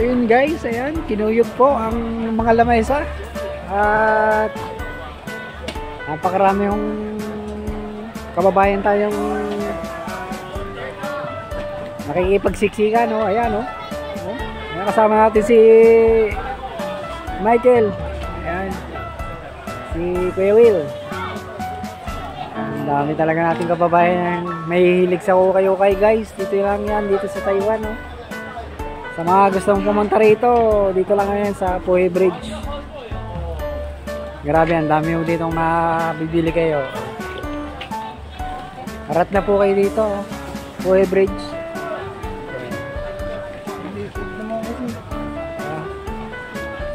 yun guys, ayan, kinuyog po ang mga lamesa. At napakarami yung kababayan tayong nakikipagsiksikan, no? Ayan, no? Ayan, kasama natin si Michael. Ayan. Si Kuya Will. Ang dami talaga nating kababayan may hilig sa ukay-ukay guys. Dito lang yan, dito sa Taiwan, no? Sa mga gustong pumunta rito, dito lang yan sa Puhe Bridge. Grabe, ang dami mo dito mabibili kayo. Harat na po kayo dito, Puhe Bridge.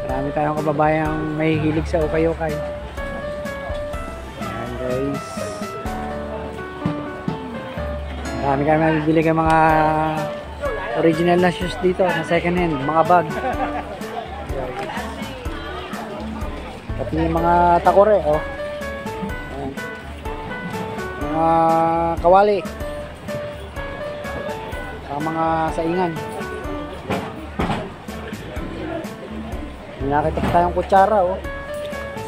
Marami tayong kababayang may hilig sa ukay-ukay. Ayan guys. Marami kami mabibili kayo mga original na shoes dito, na second hand, mga bag. Pati mga takore, oh. Ayan. Mga kawali. Saka mga saingan. May nakita pa tayong kutsara, oh.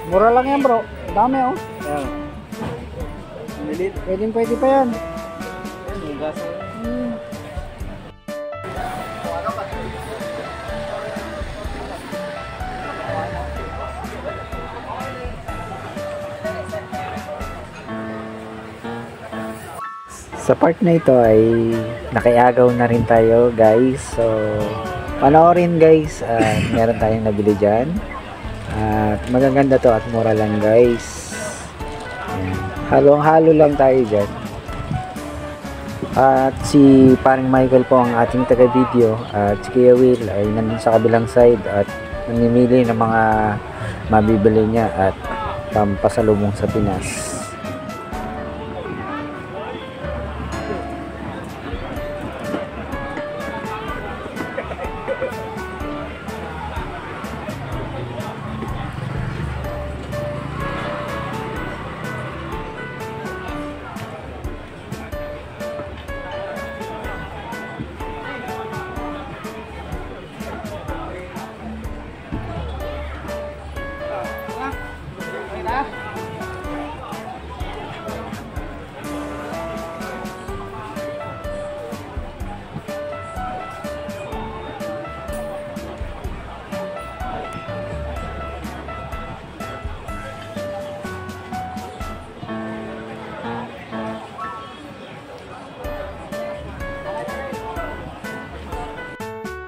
Mura lang yan, bro. Dami, oh. Ayan. Pwede pa yan. Sa part na ito ay nakiagaw na rin tayo guys, so panoorin guys. Meron tayong nabili dyan at magaganda to at mura lang guys. Halong halo lang tayo dyan. At si paring Michael po ang ating taga video at si Kuya Will ay nandun sa kabilang side at namimili ng mga mabibili niya at pampasalubong sa Pinas.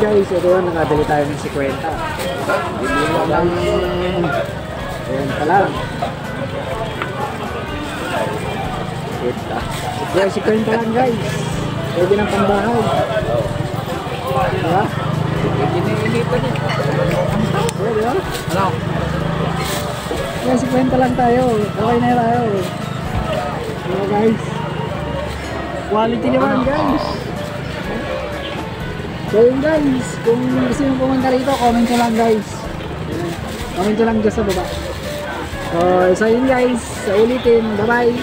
Guys, ito yun, nakadali tayo ng 50. Ayan pa lang. 50 lang guys. Pwede ng pambahay. Diba? Ginilipan niya. Pwede ba? Ano? Kaya 50 lang tayo. Okay na tayo. Diba guys? Quality naman guys. So yun guys, kung gusto nyo pumunta rito, comment nyo lang guys. Comment nyo lang dyan sa baba. So yun guys, sa ulitin, bye bye.